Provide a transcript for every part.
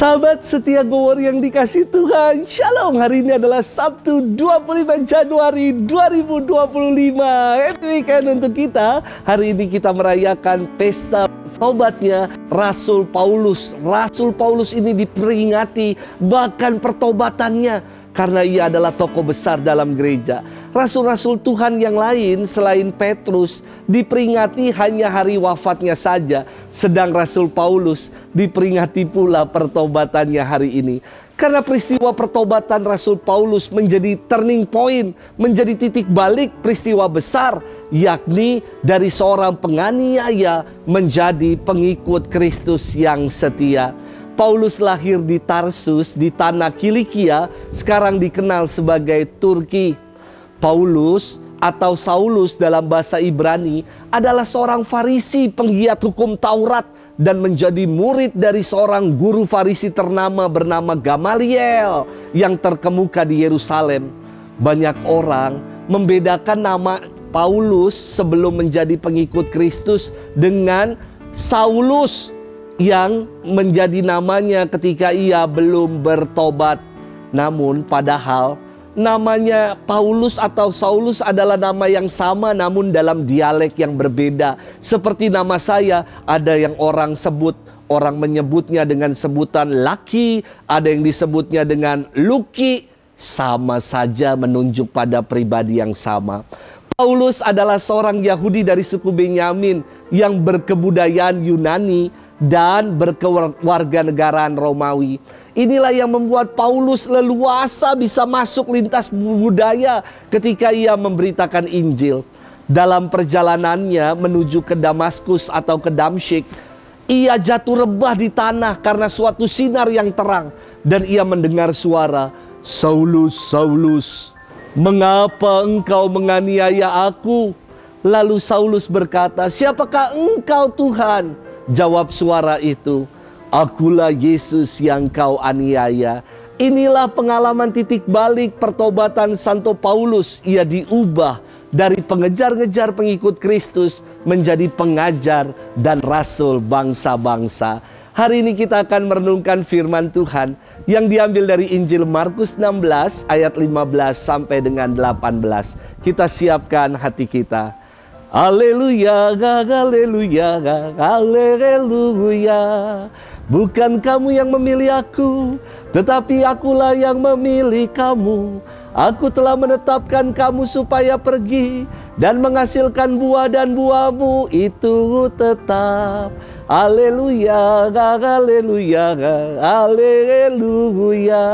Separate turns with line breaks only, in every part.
Sahabat setia Go Warrior yang dikasih Tuhan, Shalom. Hari ini adalah Sabtu 25 Januari 2025. Happy weekend untuk kita. Hari ini kita merayakan pesta tobatnya Rasul Paulus. Rasul Paulus ini diperingati bahkan pertobatannya karena ia adalah tokoh besar dalam gereja. Rasul-rasul Tuhan yang lain selain Petrus diperingati hanya hari wafatnya saja. Sedang Rasul Paulus diperingati pula pertobatannya hari ini. Karena peristiwa pertobatan Rasul Paulus menjadi turning point, menjadi titik balik peristiwa besar, yakni dari seorang penganiaya menjadi pengikut Kristus yang setia. Paulus lahir di Tarsus di tanah Kilikia, sekarang dikenal sebagai Turki. Paulus atau Saulus dalam bahasa Ibrani adalah seorang Farisi penggiat hukum Taurat dan menjadi murid dari seorang guru Farisi ternama bernama Gamaliel yang terkemuka di Yerusalem. Banyak orang membedakan nama Paulus sebelum menjadi pengikut Kristus dengan Saulus yang menjadi namanya ketika ia belum bertobat. Namun padahal namanya Paulus atau Saulus adalah nama yang sama namun dalam dialek yang berbeda. Seperti nama saya, ada yang orang menyebutnya dengan sebutan Laki, ada yang disebutnya dengan Luki. Sama saja menunjuk pada pribadi yang sama. Paulus adalah seorang Yahudi dari suku Benyamin yang berkebudayaan Yunani dan berkewarganegaraan Romawi. Inilah yang membuat Paulus leluasa bisa masuk lintas budaya ketika ia memberitakan Injil. Dalam perjalanannya menuju ke Damaskus atau ke Damsyik, ia jatuh rebah di tanah karena suatu sinar yang terang. Dan ia mendengar suara, "Saulus, Saulus, mengapa engkau menganiaya aku?" Lalu Saulus berkata, "Siapakah engkau Tuhan?" Jawab suara itu, "Akulah Yesus yang kau aniaya." Inilah pengalaman titik balik pertobatan Santo Paulus. Ia diubah dari pengejar-ngejar pengikut Kristus menjadi pengajar dan rasul bangsa-bangsa. Hari ini kita akan merenungkan firman Tuhan yang diambil dari Injil Markus 16 ayat 15 sampai dengan 18. Kita siapkan hati kita. Haleluya, haleluya, haleluya. Bukan kamu yang memilih aku, tetapi akulah yang memilih kamu. Aku telah menetapkan kamu supaya pergi dan menghasilkan buah, dan buahmu itu tetap. Haleluya, haleluya, haleluya.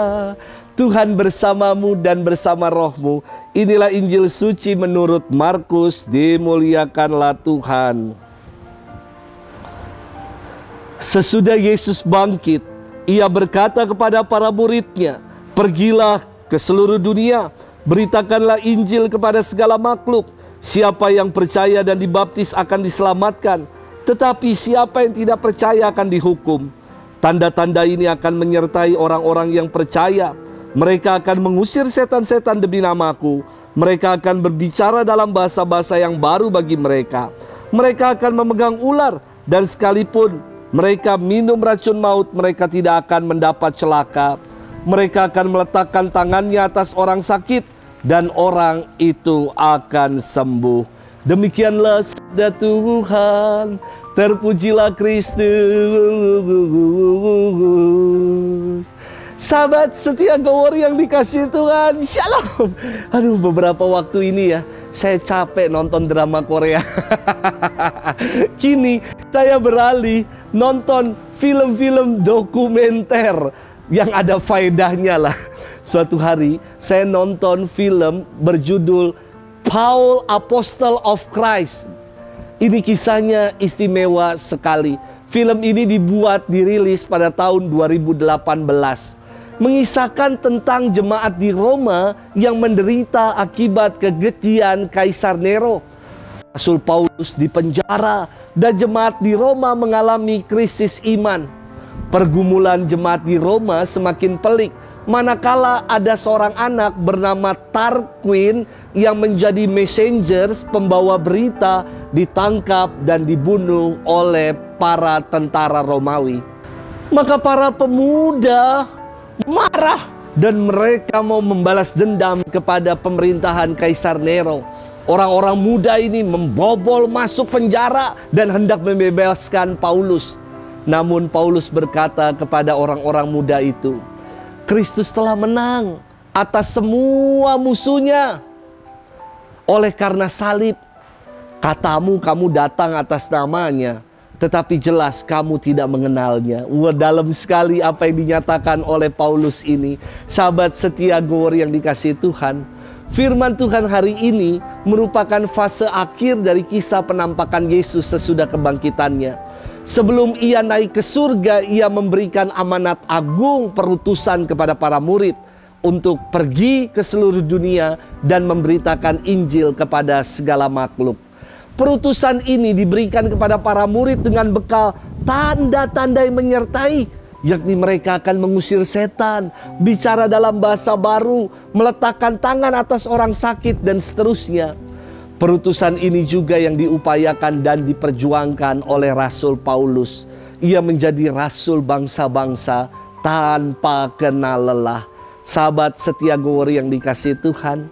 Tuhan bersamamu dan bersama rohmu. Inilah Injil suci menurut Markus. Dimuliakanlah Tuhan. Sesudah Yesus bangkit, ia berkata kepada para muridnya, "Pergilah ke seluruh dunia, beritakanlah Injil kepada segala makhluk. Siapa yang percaya dan dibaptis akan diselamatkan, tetapi siapa yang tidak percaya akan dihukum. Tanda-tanda ini akan menyertai orang-orang yang percaya. Mereka akan mengusir setan-setan demi namaku. Mereka akan berbicara dalam bahasa-bahasa yang baru bagi mereka. Mereka akan memegang ular, dan sekalipun mereka minum racun maut, mereka tidak akan mendapat celaka. Mereka akan meletakkan tangannya atas orang sakit, dan orang itu akan sembuh." Demikianlah sabda Tuhan. Terpujilah Kristus. Sahabat setia Go Warrior yang dikasih Tuhan, Shalom. Aduh, beberapa waktu ini ya, saya capek nonton drama Korea. Kini saya beralih nonton film-film dokumenter yang ada faedahnya lah. Suatu hari saya nonton film berjudul Paul Apostle of Christ. Ini kisahnya istimewa sekali. Film ini dirilis pada tahun 2018. Mengisahkan tentang jemaat di Roma yang menderita akibat kekejian Kaisar Nero. Rasul Paulus dipenjara dan jemaat di Roma mengalami krisis iman. Pergumulan jemaat di Roma semakin pelik manakala ada seorang anak bernama Tarquin yang menjadi messengers, pembawa berita, ditangkap dan dibunuh oleh para tentara Romawi. Maka para pemuda marah dan mereka mau membalas dendam kepada pemerintahan Kaisar Nero. Orang-orang muda ini membobol masuk penjara dan hendak membebaskan Paulus. Namun Paulus berkata kepada orang-orang muda itu, Kristus telah menang atas semua musuhnya. Oleh karena salib, katamu kamu datang atas namanya, tetapi jelas kamu tidak mengenalnya. Wah, dalam sekali apa yang dinyatakan oleh Paulus ini. Sahabat setia Gower yang dikasihi Tuhan, firman Tuhan hari ini merupakan fase akhir dari kisah penampakan Yesus sesudah kebangkitannya. Sebelum ia naik ke surga, ia memberikan amanat agung perutusan kepada para murid untuk pergi ke seluruh dunia dan memberitakan Injil kepada segala makhluk. Perutusan ini diberikan kepada para murid dengan bekal tanda-tanda yang menyertai, yakni mereka akan mengusir setan, bicara dalam bahasa baru, meletakkan tangan atas orang sakit, dan seterusnya. Perutusan ini juga yang diupayakan dan diperjuangkan oleh Rasul Paulus. Ia menjadi rasul bangsa-bangsa tanpa kenal lelah. Sahabat setia Gower yang dikasihi Tuhan,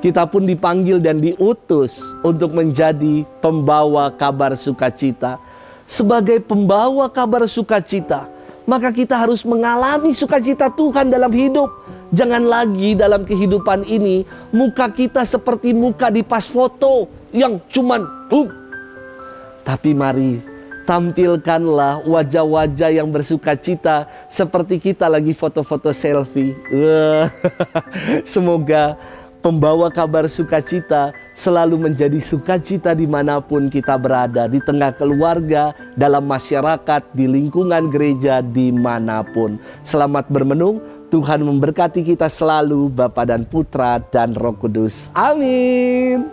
kita pun dipanggil dan diutus untuk menjadi pembawa kabar sukacita. Sebagai pembawa kabar sukacita, maka kita harus mengalami sukacita Tuhan dalam hidup. Jangan lagi dalam kehidupan ini muka kita seperti muka di pas foto yang cuman Tapi mari tampilkanlah wajah-wajah yang bersukacita seperti kita lagi foto-foto selfie. Semoga pembawa kabar sukacita selalu menjadi sukacita dimanapun kita berada, di tengah keluarga, dalam masyarakat, di lingkungan gereja, dimanapun. Selamat bermenung. Tuhan memberkati kita selalu, Bapa dan Putra dan Roh Kudus. Amin.